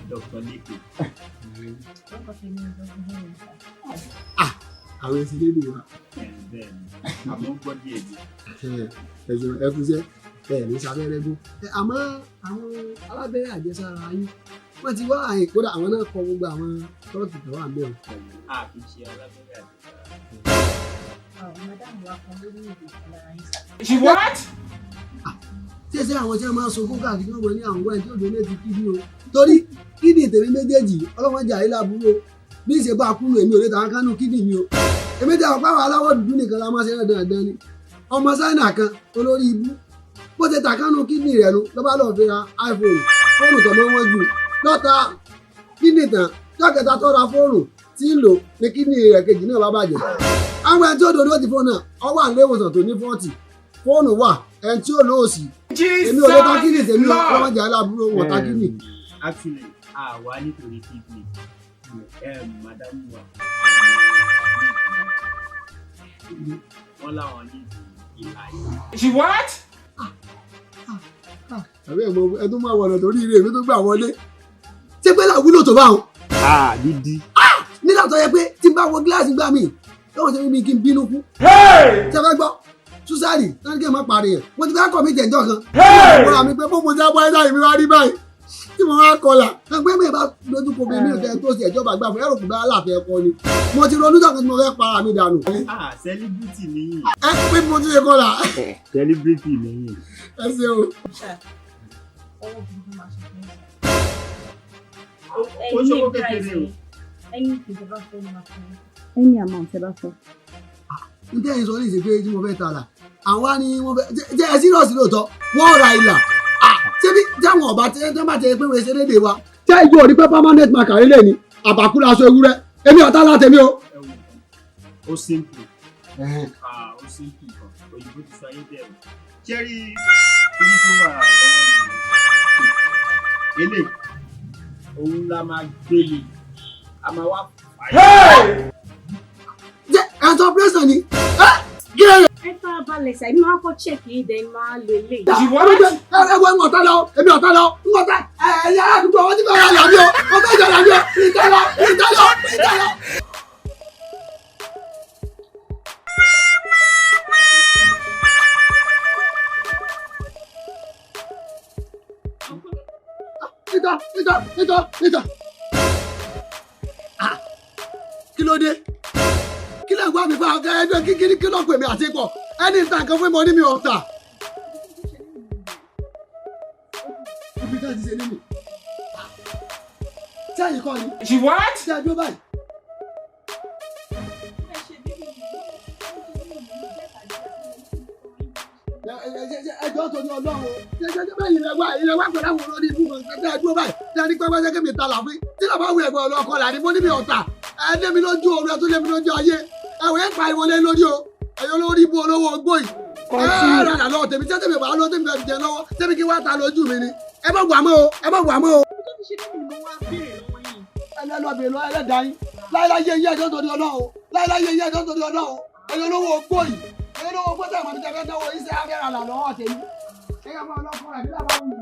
Dr. Nico. Àwọn ẹsẹ̀ lé nìyẹn. Àmọ́ gbọ́ díẹ̀ díẹ̀. Ẹ̀sùn ẹ̀kúnṣẹ́ ẹ̀ ní sábẹ́rẹ́ gún. Àmọ́ àwọn alábẹ́rẹ́ àjẹsára yín wọ́n ti wá àyè kódà àwọn náà kọ gbogbo àwọn tọ́ọ̀tì tó wà ń bẹ̀ o. A kì í ṣe alábẹ́rẹ́ àjẹsára. Madame wa kan lórí ìdè ìlara yín sá. She what? Ṣé àwọn tí wọ́n máa ń sunkún káàkiri wọ́n mọ̀ ní àwọn ẹni tí ò dóné ti kídì o. Torí kídì tèmi méjèèjì ọlọ́wọ́n jà yín lábúrò bí ìṣe bá kúrò èmi ò lè tàn kánú kídì mi o. Èmi tí àwọn pàwọn aláwọ̀ dúdú nìkan la máa ṣe dandan ni. Ọmọ Ṣáínà kan olórí ibú bó ṣe tàkánú kídì rẹ̀ nu ló bá lọ́ọ́ fi ra iPhone fóònù tó mọ́ wọ́n jù lọ́ta kídì tán jọ́kẹta tó ra fóònù tí ń lò ní kídì rẹ̀ kejì náà bá bàjẹ́. Àwọn ẹni tí ó dodo ti fóònù náà ọwọ́ àlẹ́ ìwòsàn tó ní 40 fóònù wà ẹni tí ó lóòsì èmi ò lè ta kídì tèmi ọlọ́wọ́n jà láàbúrò wọn ta kídì. Actually, àwa nítorí kidney madam wa wọ́n láwọn ní ìlà yìí. She what? Àbí ẹ tó máa wọ̀nà torí ire mi tó gbà wọlé ṣé pé làwúlò tó bá wọn. Dídí. Nígbà tó yẹ pé tí n bá wọ gíláàsì gbà mí lọ́wọ́ ṣe mímí kí n bínú kú. Ṣé fẹ́ gbọ́ Súsárì láti kí n má parí ẹ̀ mo ti fẹ́ kọ́ mi jẹ̀jọ́ kan. Mo rà mí pé bó mo ti bọ́ ẹ̀dá mi wá rí báyìí tí mo wá kọlà ẹgbẹ́ mi bá lójú kò bí mi ò tẹ́ tó ṣe ìjọba àgbà fún ẹ̀rọ kò bá láàfin ẹ̀kọ́ ni mo ti ronú jọ̀kan tí mo fẹ́ para mi dànù. Celebrity nìyí. Ẹ pé mo ti ṣe kọlà. Celebrity nìyí. Ẹ ṣe o. Ọwọ́ burúkú máa ṣe fún yín. Ó ṣòwò kékeré o. Ẹni ìjọba fẹ́ ni máa fún yín. Any amount ẹ bá fẹ́. N tẹ́ ìsọ ní ìsìnkú tí mo fẹ́ tààlà àwa ni wọ́n fẹ́ jẹ́ ẹ sírọ̀sì lóòótọ́ wọ́n ra ìlà ṣébí jáwọn ọba tí wọ́n bá tẹ pé wọ́n ṣe léde wa. Ṣé ìjọ òní pé permanent marker lè ní àbàkú aṣọ ewúrẹ́ èmi ọ̀tá látẹ̀mí o. Ó simple. Ó simple kan òyìnbó ti sọ ayé bẹ̀rù. Jẹ́rí ibi tó wà lọ́wọ́ mi eléyìí òun la máa gbé mi a máa wá fàyè. Jẹ́ ẹ̀sọ́ pírẹ́sàn ni kí lè rẹ̀. Ẹ fara balẹ̀ sá, èmi máa kọ́ chẹ́ẹ̀kì yìí dẹ̀ máa lo eléyìí. Ẹ̀wọ̀n ń ọ̀tá lọ èmi ọ̀tá lọ ń ọ̀tá ẹ̀yà àdúgbò wọn ti fẹ́ ra yàrá o wọ́n fẹ́ jẹ yàrá o ìtẹ́lọ. Ìtọ́. Kí ló dé? Kí lè wá mi fún àwọn ẹgbẹ́ kí ló pè mí àti pọ̀ ẹni ìta kan fún mi ní mi ọ̀tà. Ibi tá a ti ṣe nínú. Ṣé àyè kọ́ ni? She what? Ṣé a dúró báyìí? Ẹjọ́ tó ní Ọlọ́run o. Ṣé bẹ́ẹ̀ ilẹ̀ wá pẹ̀lú àwọn olórí ibú kan ṣe dúró báyìí. Ṣé a ní pẹ́ wáṣẹ́ kí mi ta làfin? Tí làbá wù ẹ̀gbọ́n ọlọ́kọ̀ là ní mo ní mi ọ̀tà. Ẹ dé mi lójú oorun ẹ tó lé mi lójú ayé. Ẹ̀wọ̀n ẹ̀ pa ìwọlé lórí o. Ẹ̀yọ́ olórí ibú olówó ogbó yìí. Ẹ rà lọ́wọ́ tèmi tẹ́ tèmi bá lọ tèmi fẹ́ jẹ lọ́wọ́ tèmi kí wá ta lójú mi ni. Ẹ má gbà mọ́ o. Ẹ má gbà mọ́ o. Ẹlẹ́lọ́bìnrin lọ ẹlẹ́dàá yín. Láíláyé yín ẹjọ́ torí Ọlọ́run. Láíláyé yín ẹjọ́ torí Ọlọ́run. Ẹ̀yọ́ olówó ogbó yìí. Ẹ̀yọ́ olówó ogbó tẹ̀ mọ̀ ní tẹ́fẹ́ náwó iṣẹ́ abẹ́rẹ́ là lọ́wọ́ tèmi. Ẹ̀yọ́ máa lọ́kọ́ rẹ̀ bí lábá wù mí.